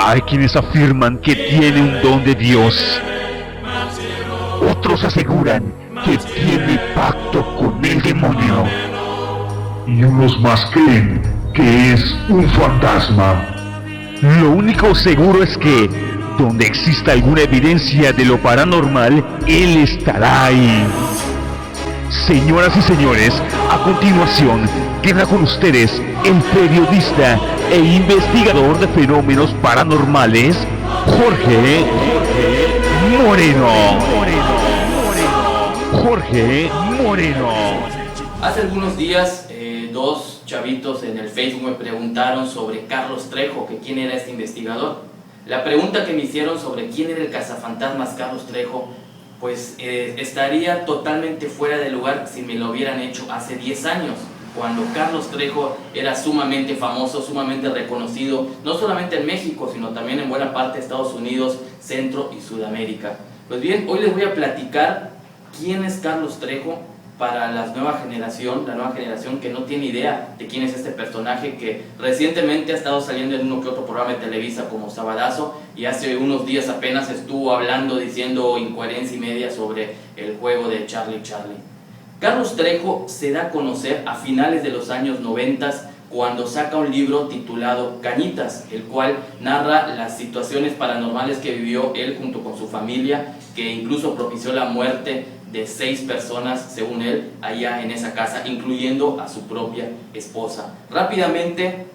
Hay quienes afirman que tiene un don de Dios. Otros aseguran que tiene pacto con el demonio. Y unos más creen que es un fantasma. Lo único seguro es que, donde exista alguna evidencia de lo paranormal, él estará ahí. Señoras y señores, a continuación queda con ustedes el periodista e investigador de fenómenos paranormales, Jorge Moreno. Jorge Moreno. Hace algunos días, dos chavitos en el Facebook me preguntaron sobre Carlos Trejo, que quién era este investigador. La pregunta que me hicieron sobre quién era el cazafantasmas Carlos Trejo, pues estaría totalmente fuera de lugar si me lo hubieran hecho hace 10 años, cuando Carlos Trejo era sumamente famoso, sumamente reconocido, no solamente en México, sino también en buena parte de Estados Unidos, Centro y Sudamérica. Pues bien, hoy les voy a platicar quién es Carlos Trejo para la nueva generación que no tiene idea de quién es este personaje que recientemente ha estado saliendo en uno que otro programa de Televisa como Sabadazo, y hace unos días apenas estuvo hablando, diciendo incoherencia y media sobre el juego de Charlie Charlie. Carlos Trejo se da a conocer a finales de los años 90 cuando saca un libro titulado Cañitas, el cual narra las situaciones paranormales que vivió él junto con su familia, que incluso propició la muerte de 6 personas, según él, allá en esa casa, incluyendo a su propia esposa. Rápidamente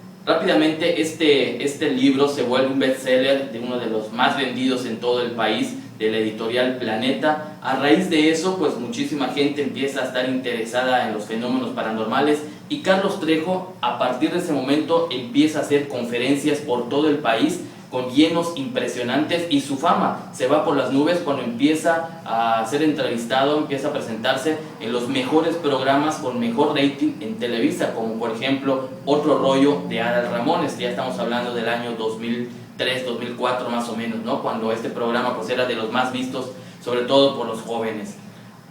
este libro se vuelve un bestseller de uno de los más vendidos en todo el país, de la editorial Planeta. A raíz de eso, pues muchísima gente empieza a estar interesada en los fenómenos paranormales, y Carlos Trejo, a partir de ese momento, empieza a hacer conferencias por todo el país con llenos impresionantes, y su fama se va por las nubes cuando empieza a ser entrevistado, empieza a presentarse en los mejores programas con mejor rating en Televisa, como por ejemplo Otro Rollo de Adal Ramones. Ya estamos hablando del año 2003, 2004 más o menos, ¿no? Cuando este programa pues era de los más vistos, sobre todo por los jóvenes.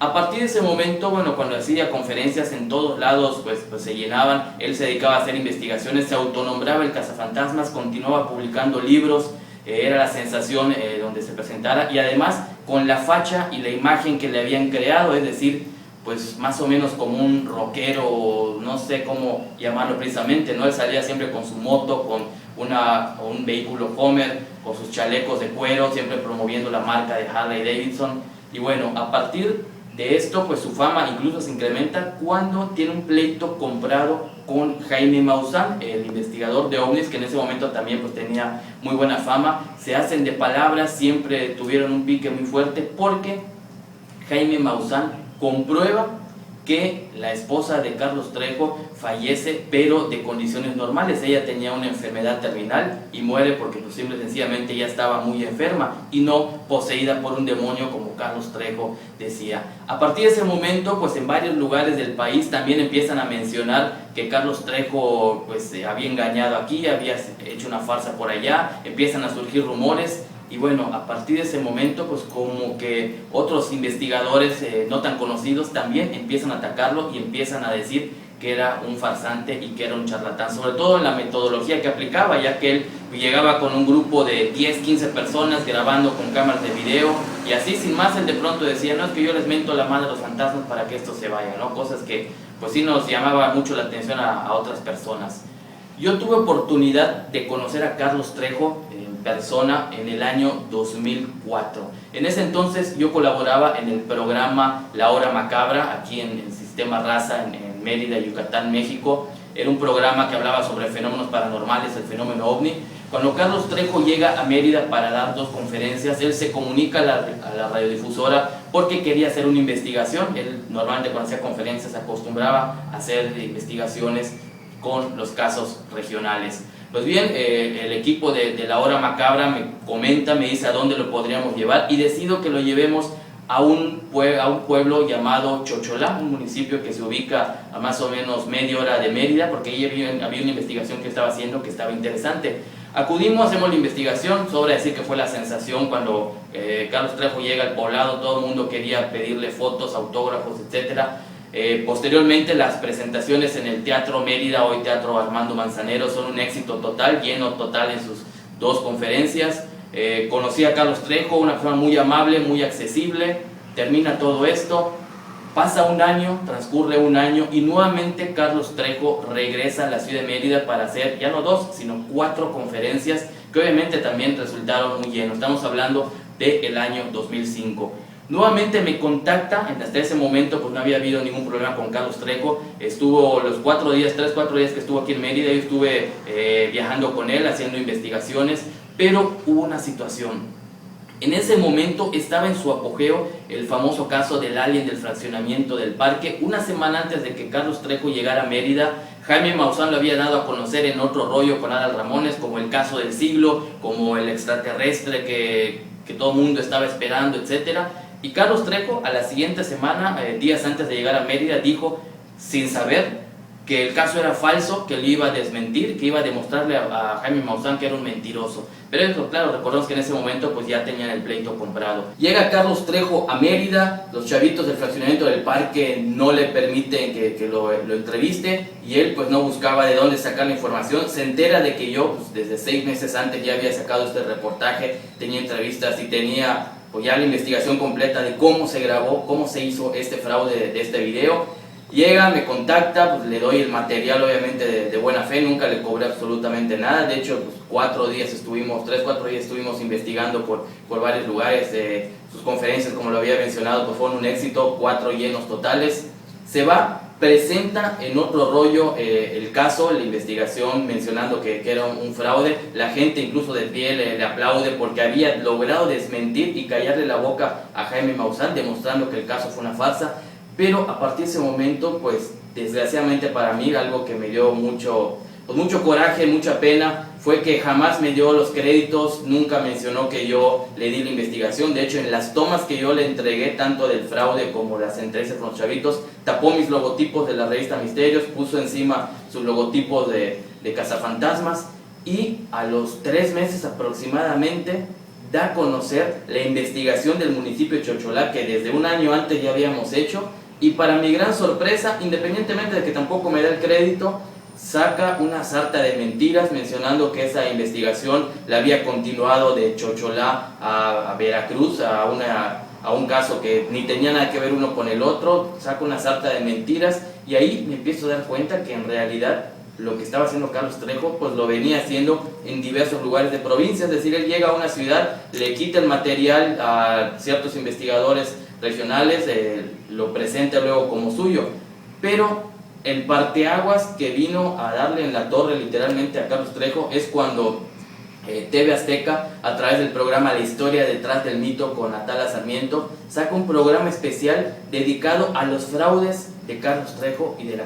A partir de ese momento, bueno, cuando hacía conferencias en todos lados, pues se llenaban. Él se dedicaba a hacer investigaciones, se autonombraba el cazafantasmas, continuaba publicando libros, era la sensación donde se presentara, y además con la facha y la imagen que le habían creado, es decir, pues más o menos como un rockero, no sé cómo llamarlo precisamente, ¿no? Él salía siempre con su moto, con un vehículo Homer, con sus chalecos de cuero, siempre promoviendo la marca de Harley Davidson. Y bueno, a partir de esto, pues su fama incluso se incrementa cuando tiene un pleito comprado con Jaime Maussan, el investigador de ovnis, que en ese momento también pues tenía muy buena fama. Se hacen de palabras, siempre tuvieron un pique muy fuerte, porque Jaime Maussan comprueba que la esposa de Carlos Trejo fallece, pero de condiciones normales. Ella tenía una enfermedad terminal y muere porque pues simple y sencillamente ya estaba muy enferma y no poseída por un demonio, como Carlos Trejo decía. A partir de ese momento, pues en varios lugares del país también empiezan a mencionar que Carlos Trejo pues había engañado aquí, había hecho una farsa por allá, empiezan a surgir rumores. Y bueno, a partir de ese momento, pues como que otros investigadores no tan conocidos también empiezan a atacarlo y empiezan a decir que era un farsante y que era un charlatán, sobre todo en la metodología que aplicaba, ya que él llegaba con un grupo de 10, 15 personas grabando con cámaras de video, y así sin más él de pronto decía, no, es que yo les mento la madre a los fantasmas para que esto se vaya, ¿no? Cosas que pues sí nos llamaba mucho la atención a otras personas. Yo tuve oportunidad de conocer a Carlos Trejo en persona en el año 2004. En ese entonces yo colaboraba en el programa La Hora Macabra, aquí en el Sistema Raza, en Mérida, Yucatán, México. Era un programa que hablaba sobre fenómenos paranormales, el fenómeno ovni. Cuando Carlos Trejo llega a Mérida para dar 2 conferencias, él se comunica a la radiodifusora porque quería hacer una investigación. Él normalmente cuando hacía conferencias acostumbraba a hacer investigaciones con los casos regionales. Pues bien, el equipo de La Hora Macabra me comenta, me dice a dónde lo podríamos llevar, y decido que lo llevemos a un pueblo llamado Chocholá, un municipio que se ubica a más o menos media hora de Mérida, porque ahí había una investigación que estaba haciendo que estaba interesante. Acudimos, hacemos la investigación. Sobra decir que fue la sensación cuando Carlos Trejo llega al poblado. Todo el mundo quería pedirle fotos, autógrafos, etcétera. Posteriormente las presentaciones en el Teatro Mérida, hoy Teatro Armando Manzanero, son un éxito total, lleno total en sus 2 conferencias. Conocí a Carlos Trejo, una persona muy amable, muy accesible. Termina todo esto, pasa un año, transcurre un año y nuevamente Carlos Trejo regresa a la ciudad de Mérida para hacer ya no 2, sino 4 conferencias que obviamente también resultaron muy llenos. Estamos hablando del año 2005. Nuevamente me contacta, hasta ese momento pues no había habido ningún problema con Carlos Trejo. Estuvo los 4 días, 3-4 días que estuvo aquí en Mérida, yo estuve viajando con él, haciendo investigaciones, pero hubo una situación. En ese momento estaba en su apogeo el famoso caso del alien del fraccionamiento del parque. Una semana antes de que Carlos Trejo llegara a Mérida, Jaime Maussan lo había dado a conocer en otro rollo con Adal Ramones, como el caso del siglo, como el extraterrestre que todo el mundo estaba esperando, etc. Y Carlos Trejo a la siguiente semana, días antes de llegar a Mérida, dijo, sin saber, que el caso era falso, que lo iba a desmentir, que iba a demostrarle a Jaime Maussan que era un mentiroso. Pero eso, claro, recordemos que en ese momento pues ya tenían el pleito comprado. Llega Carlos Trejo a Mérida, los chavitos del fraccionamiento del parque no le permiten que lo entreviste, y él pues no buscaba de dónde sacar la información. Se entera de que yo pues, desde 6 meses antes ya había sacado este reportaje, tenía entrevistas y tenía pues ya la investigación completa de cómo se grabó, cómo se hizo este fraude de este video. Llega, me contacta, pues le doy el material obviamente de buena fe, nunca le cobré absolutamente nada. De hecho, pues 3-4 días estuvimos investigando por varios lugares. Sus conferencias, como lo había mencionado, pues fueron un éxito, 4 llenos totales. Se va, presenta en otro rollo el caso, la investigación, mencionando que era un fraude. La gente incluso de pie le aplaude porque había logrado desmentir y callarle la boca a Jaime Maussan, demostrando que el caso fue una farsa. Pero a partir de ese momento, pues desgraciadamente para mí, algo que me dio mucho coraje, mucha pena, fue que jamás me dio los créditos, nunca mencionó que yo le di la investigación. De hecho, en las tomas que yo le entregué, tanto del fraude como las entrevistas con los chavitos, tapó mis logotipos de la revista Misterios, puso encima sus logotipos de Cazafantasmas, y a los 3 meses aproximadamente da a conocer la investigación del municipio de Chocholá, que desde un año antes ya habíamos hecho. Y para mi gran sorpresa, independientemente de que tampoco me da el crédito, saca una sarta de mentiras mencionando que esa investigación la había continuado de Chocholá a Veracruz, a un caso que ni tenía nada que ver uno con el otro. Saca una sarta de mentiras y ahí me empiezo a dar cuenta que en realidad lo que estaba haciendo Carlos Trejo pues lo venía haciendo en diversos lugares de provincia. Es decir, él llega a una ciudad, le quita el material a ciertos investigadores regionales, lo presenta luego como suyo, pero el parteaguas que vino a darle en la torre literalmente a Carlos Trejo es cuando TV Azteca, a través del programa La Historia Detrás del Mito con Atala Sarmiento, saca un programa especial dedicado a los fraudes de Carlos Trejo y del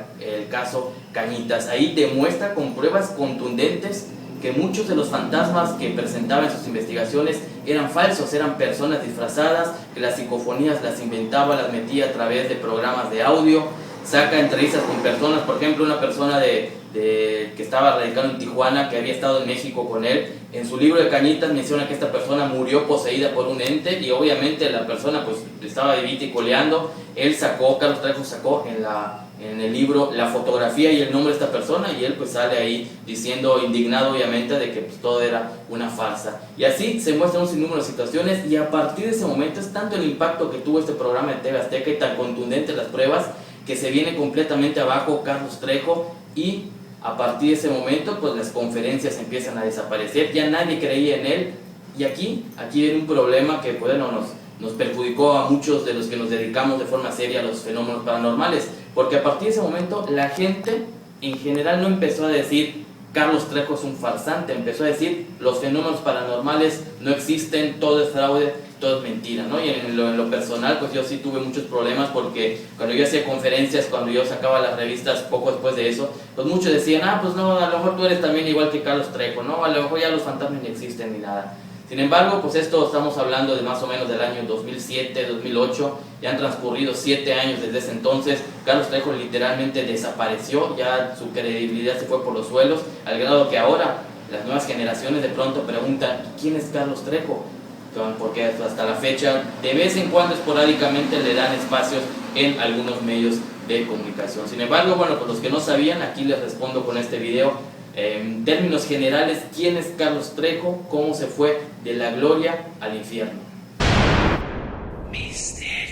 caso Cañitas. Ahí demuestra con pruebas contundentes que muchos de los fantasmas que presentaba en sus investigaciones eran falsos, eran personas disfrazadas, que las psicofonías las inventaba, las metía a través de programas de audio. Saca entrevistas con personas, por ejemplo, una persona que estaba radicado en Tijuana, que había estado en México con él. En su libro de Cañitas menciona que esta persona murió poseída por un ente, y obviamente la persona pues estaba vivita y coleando. Carlos Trejo sacó en el libro la fotografía y el nombre de esta persona, y él pues sale ahí diciendo, indignado obviamente, de que pues todo era una farsa. Y así se muestran un sinnúmero de situaciones, y a partir de ese momento es tanto el impacto que tuvo este programa de TV Azteca y tan contundentes las pruebas, que se viene completamente abajo Carlos Trejo, y a partir de ese momento pues las conferencias empiezan a desaparecer, ya nadie creía en él. Y aquí viene un problema que bueno, nos perjudicó a muchos de los que nos dedicamos de forma seria a los fenómenos paranormales, porque a partir de ese momento la gente en general no empezó a decir Carlos Trejo es un farsante, empezó a decir los fenómenos paranormales no existen, todo es fraude, todo es mentira, ¿no? Y en lo personal pues yo sí tuve muchos problemas, porque cuando yo hacía conferencias, cuando yo sacaba las revistas poco después de eso, pues muchos decían, pues no, a lo mejor tú eres también igual que Carlos Trejo, ¿no? A lo mejor ya los fantasmas ni existen ni nada. Sin embargo, pues esto estamos hablando de más o menos del año 2007, 2008, ya han transcurrido 7 años desde ese entonces. Carlos Trejo literalmente desapareció, ya su credibilidad se fue por los suelos, al grado que ahora las nuevas generaciones de pronto preguntan, ¿quién es Carlos Trejo? Porque hasta la fecha, de vez en cuando esporádicamente le dan espacios en algunos medios de comunicación. Sin embargo, bueno, pues los que no sabían, aquí les respondo con este video. En términos generales, ¿quién es Carlos Trejo? ¿Cómo se fue de la gloria al infierno? Misterio.